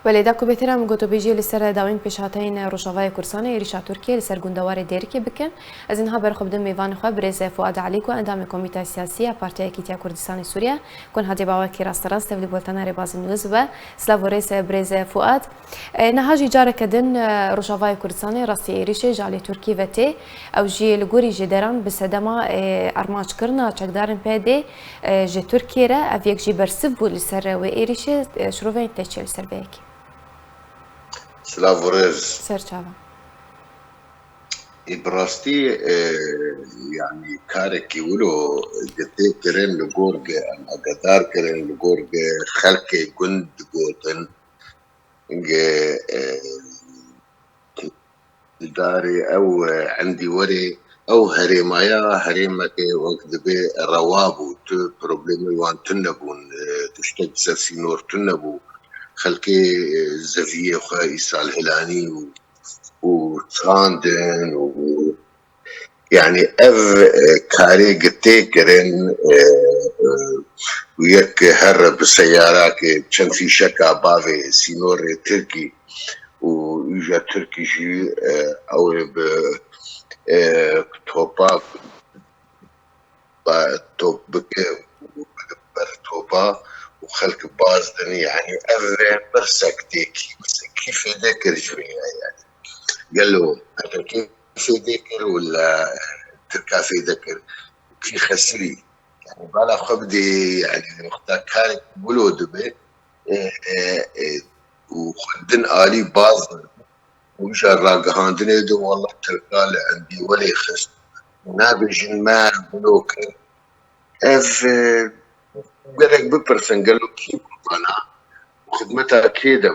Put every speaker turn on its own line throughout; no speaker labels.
ولێدا کوبێتەرم گۆتۆبێژی لەسەر داوین پێشهاتەین ڕۆژاوای کورسانە عێریشا تورکیە لەسەر گوندەوارێ دێرکێ بکەن ئەز اینها بەرخۆبدن میوانخوا برێز فواد عەلی و ئەندامی کۆمیتە سیاسیە پارتیا یەکێتیە کوردستانی سووریا کۆن هەدێ باوەکی ڕاستەڕاست تەولی بولتەنە ڕێبازی نوێز بە سلاڤۆرێس برێز فواد نەهاژی جارەکەدن ڕۆژاوای کوردستانی ڕاستی عێریشێ ژالێ تورکی vete ئەو ژێ li gorî ji deran bi sedema armançkirina çekdarên pêdê ji Tirkiye re ev yek jî bersiv bû li ser wê êrişê şirovên tê çê li ser vêyekê.
سلاڤۆرێز
سەرچاوە
براستي يعني كاركي ولو قتي كرين لغورج قدار كرين لغورج خلقي قند قوتن داري او عندي وري او هريمايا هريمكي وقت بي روابو تو بروبليمي وان تنبون تشتج سفينور تنبو خلقي زفيه خا إيسا الهلاني وتراندن يعني اف كاري قتي كرن ويك هرب بسيارات كان في شكا بافي سينور تركي ويجا تركي جي او توبا توب توبا وخلق بازدن يعني اف برسكتيكي كيف ذكر شوية يعني قال له انت كيف ذكر ولا تركا في ذكر في خسري يعني بلا خبدي يعني وقتها كان يقولوا دبي وخدن آلي باز ومش الراقهاندن يدو والله تركا عندي ولا يخس ونابجن ما بلوك اف قالك ببرسن قال له كيف انا وخدمتها كيدا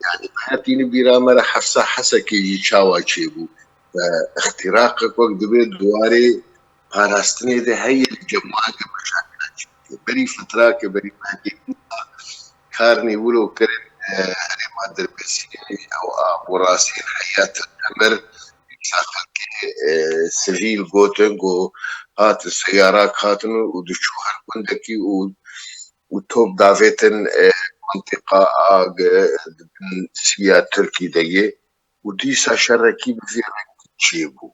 يعني حياتيني برامرة حفصة حسكي يشاوى شيبو فاختراقك وقت بيت دواري هاراستني ده هي الجماعة مشاكل بري فتراك بري مهدي كارني ولو كرن ما دربسي او ابو راسين حياة الامر سجيل جوتنجو هات السيارات هاتن ودشوها كندكي وتوب دافيتن منطقة سيا تركي دقي وديسا شركي بفي شيبو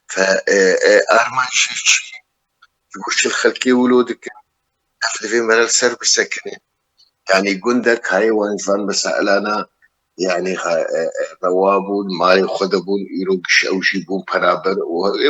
فأرمان شيء يقولش الخلقي ولودك أفل في من السر بسكنين يعني قندك هاي وانفان بسألنا يعني روابون مالي خدبون يروقش أو جيبون برابر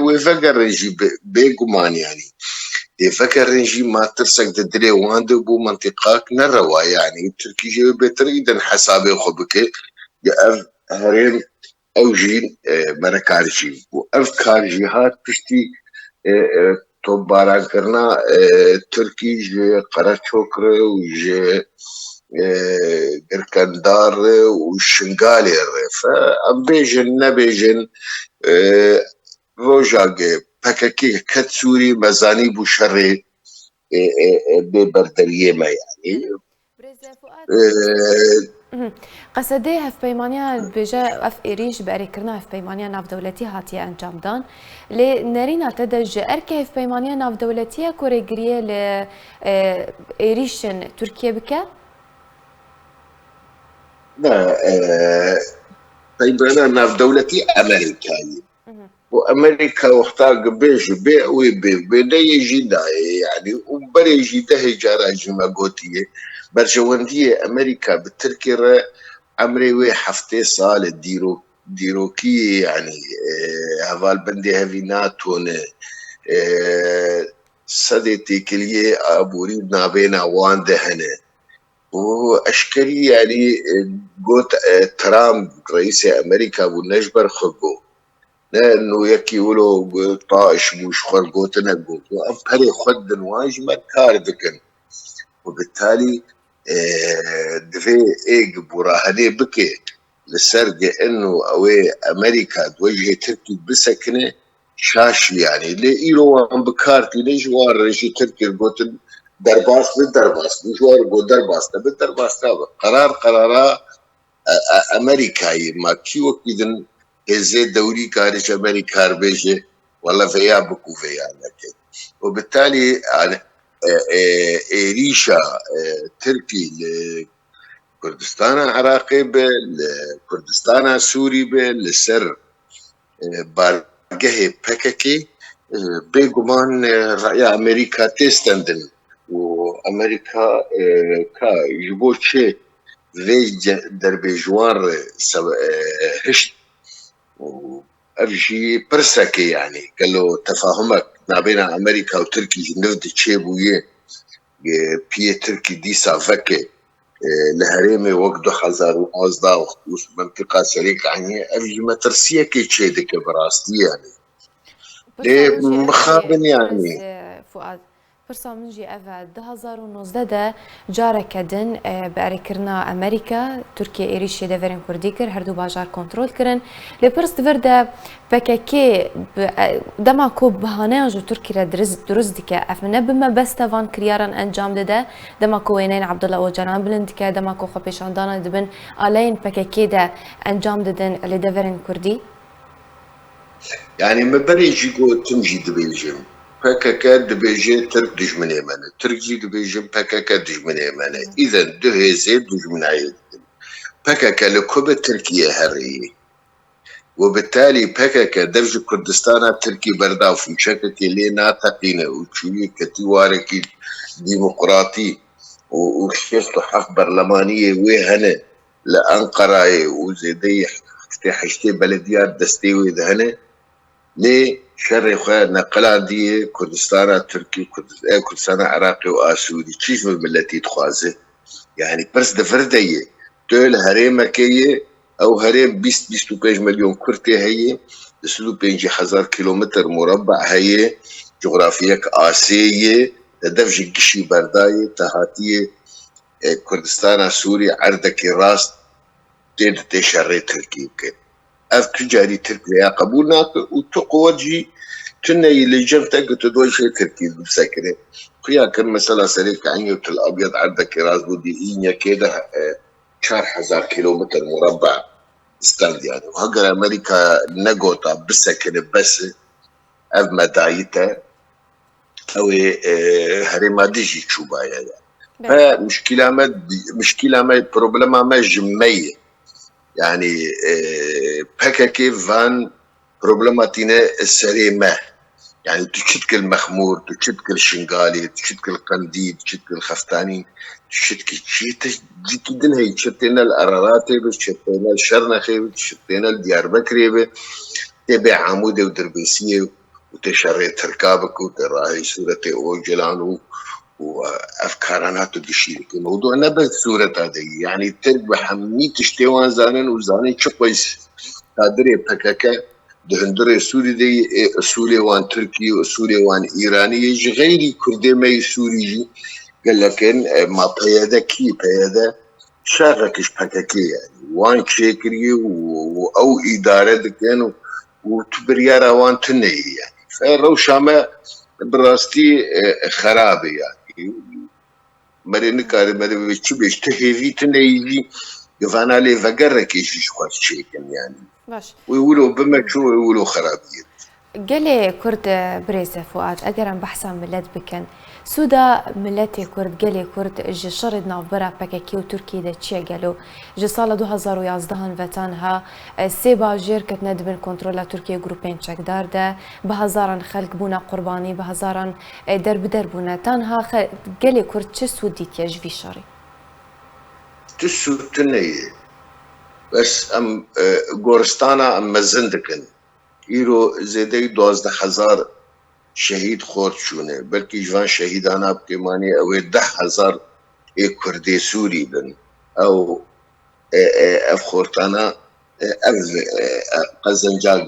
ويفقر رنجي بيقمان يعني يفكر رنجي ما ترسك تدري واندو بو منطقاك نروا يعني تركي جي بتريدن حسابي خبك يأف هرين أو جين مركارجي وأف كارجيهات بشتي توباران كرنا تركي جي قراتشوكر وجي قركندار وشنغالي فأم بيجن نبيجن روجاقي بكاكي كتسوري مزاني بو شري ببردريه ما يعني
قەسەدەی هەفپەیمانیان بێژە ئەف عێریش بە ئەرێکردنا هەفپەیمانیان ناودەوڵەتی هاتیە ئەنجامدان لێ نەریناتەدە ژە ئەرکە هەفپەیمانیان ناودەوڵەتیە کۆرێگریە لە عێریشن تورکیە بکە؟
پەیمانە ناودەوڵەتی ئەمریکایی وأمريكا وقتها بيج بيع ويبيع بدايجي داي يعني وبريجي ده جراج ما قوتيه برجواندية أمريكا بالتركي عمري وي حفتي صال ديروكي يعني هفال بندي هفيناتون صديتي كليه أبوريد نابينا وان دهنه وأشكري يعني قوت ترامب رئيس أمريكا والنجبر خبو لانه يكي ولو طائش مش خرقوتنا قوت وافهري خد الواجمة كاردكن وبالتالي دفي ايق براهني بكي للسرقة انه اوي امريكا توجه تركي بسكنة شاش يعني لي ايلو عم بكارتي ليش وار رجي تركي قوتن درباس بالدرباس مش وار قوت درباس بالدرباس قرارا امريكاي ما كيو كيدن إزاي دوري كارش أمريكا بيجي والله فيا بكو فيا لكن وبالتالي ريشة تركي كردستان عراقي به كردستان سوري به لسر بارگه پککی بگمان رأي أمريكا تستندن وأمريكا كا يبو چه في دربي جوار هشت وأفجي برسكي يعني قال له تفاهمك ما بين أمريكا وتركي نفد تشيبويه بيه تركي ديسا فكي لهريمي وقت 2011 منطقة سريك عني أفجي ما ترسيه كي تشيدك براستي يعني ليه مخابن يعني
فؤاد پرسا من جي أفا 2019 ده جارك دن بأريكرنا أمريكا تركيا إيريشي دفرين كردي كر هردو باجار كنترول كرن لبرس دفرده بكاكي دما كو بهانه جو تركيا درز ديكا أفنه بما بس تفان كريارن أنجام ده دما كو وينين عبد الله وجنان بلندكا دما كو خبيشان دانا دبن علين بكاكي ده أنجام ددن لدفرين كردي
يعني ما بري يجيكو تمجي دبيجم PKK dibêje Tirk dijminê me ne, Tirk jî dibêjin PKK dijminê me ne. Îden du hêzê dijminayê dikin. PKK li ku bi Tirkiye herî. وبالتالي PKK dev ji Kurdistana Tirkî berda fûçekekê lê nateqîne û çûyî ketî warekî dîmokratî û şêst û heft berlemaniyê wê hene li Enqerayê û zêdeyî heştê belediyat destê wê de hene ليه شر خواه نقلان دي كردستان تركي كردستان عراقي وآسوري كيف من ملتي تخوازه يعني برس دفردية تول هريم كيه او هريم 20-25 مليون كرتي هي 25,000 كيلومتر مربع هي جغرافيك آسية تدفج قشي برداية تهاتية كردستان سوري عردك راس تين شر تركي كده اف تجاري تركيا قبولنا وتقوجي كنا اللي جمتك تدوي شيء تركي بسكره قيا كان مثلا سريك عني الابيض عندك راس بودي إينيا كده 4,000 كيلومتر مربع استند يعني وهجر امريكا نقطة بسكره بس اف مدايته او هري ديجي تشوبا يعني فمشكلة ما بروبلما ما جمية يعني PKK van problematine السليمة يعني تشتكل مخمور تشتكل شنغالي تشتكل قنديل تشتكل خفتاني تشتكل جدا هي تشتينا الأرارات تشتينا الشرنخي تشتينا الديار بكري تبع عمودة ودربيسية وتشريت ركابك وتراهي سورة أوجلان وافكارنا تدشير موضوع نبذ صورة هذه يعني تربح 100 اشتوان زانن وزانن كويس قادر PKK دهندري سوري دي سوري وان تركي وسوري وان ايراني يجي غيري كردي ما سوري قال لكن ما بياده كي بياده شاركش PKK يعني وان شيكري او اداره دكان وتبريارا وان تني يعني فروشامه براستي خرابه يعني مريني كاري مريني بيش تهيفي تنيجي يفانا لي فقرة كيش شوات شيكن يعني
باش
ويقولوا بما شو ويقولوا خرابية
قالي كرد بريزة فؤاد أجرم بحثا ملت بكن سودا ملتي كرد قالي كرد جي شرد نافبرا بكاكي وتركي دا تشي قالوا جي سالة 2011 فتانها سيبا جير كت ندبن كنترولا تركيا جروبين تشاك دار دا بهزارا خلق بونا قرباني بهزارا دربونا تانها قالي كرد چه سودي تيج في شري
تسو تنية بس ام غورستانا ام مزندكن ایرو زیده 12,000 شهید خورد شونه بلکه جوان شهیدانا بکمانی اوی 10,000 کردی سوری بن او اف خورتانا اف قزنجاق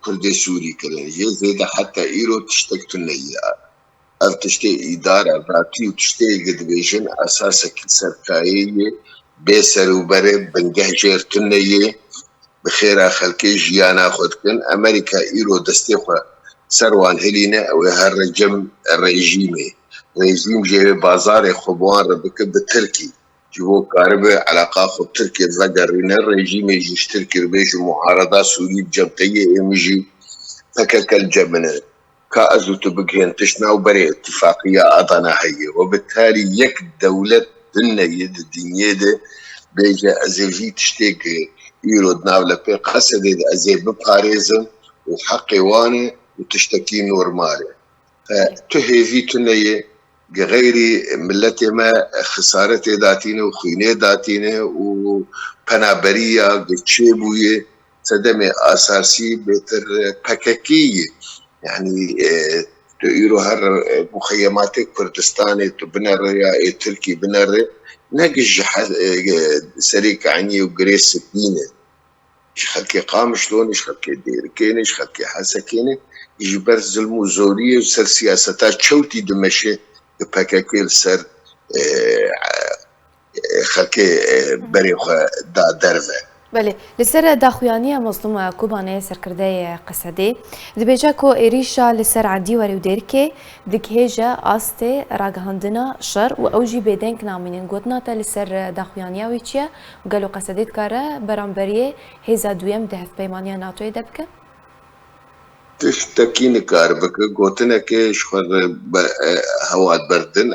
کردی سوری کرن زیده حتی ایرو تشتکتو نیه اف تشتی اداره ذاتی و تشتی قد بیشن اساسا سرکایه بسر و بره بنگه جیرتو نیه بخير خلكي جيانا خدكن أمريكا إيرو دستيخوا سروان هلينا أو هالرجم الرجيمي رجيم جي بازار خبوان ربك بالتركي جيبو كاربة علاقة خب تركي فقرين الرجيم يجيش تركي ربيش معارضة سوري بجمقية يمجي فكك الجبنة كأزو تبقين تشنا وبري اتفاقية أضنا هي وبالتالي يك دولة دنيا الدنيا ده بيجا أزيجي تشتكي يرد ناولا بي قصد أزي بباريزم وحقي وانا وتشتكي نورمالي فتهيفي تنية غيري ملتي ما خسارتي داتينه وخيني داتينه وبنابرية قتشيبوية سدمي أساسي بتر بككية يعني تقولوا هر مخيمات كردستاني تبنر يا تركي بنر نقش سريك عني وقريس سكينة خلكي قام شلون خلكي دير كيني خلكي حسكيني يجبر ظلم زورية وسر سياستات شوتي دمشي بكاكيل سر خلكي بريخة دا درفة
بله لسر داخویانی مظلوم کوبانه سرکرده قصدی دبیجا کو ایریشا لسر عدی وری ودرکه دکهجا آسته راگهاندنا شر و اوجی بدنک نامینن گوتنا تا لسر داخویانی ویچیا و گلو قصدیت کاره برانبریه هزا دویم دهف پیمانی ناتوی دبکه
تشتكين كاربك قوتنا كيش خد هواد بردن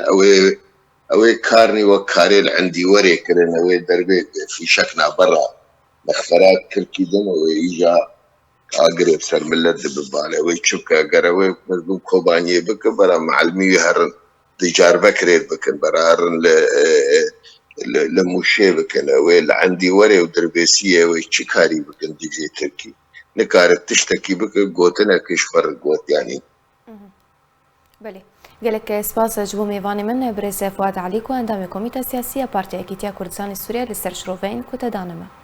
او كارني وكاريل عندي وري كرن او دربي في شكنا برا مخفرات تركي دم ويجا اقرب سر ملد ببالي ويشوكا قروي مزدوم كوباني بك برا معلمي هرن دجار بكريت بكن برا هرن لموشي بكن او عندي وري ودربيسية ويشكاري بكن ديجي تركي نكارت تشتكي بك قوتنا كشفر قوت يعني
بله قالك سپاس جبو میوانی من برز فؤاد علیکو اندام کمیته سیاسی پارتی اکیتیا کردستان سوریه لسر شروفین کتا دانمه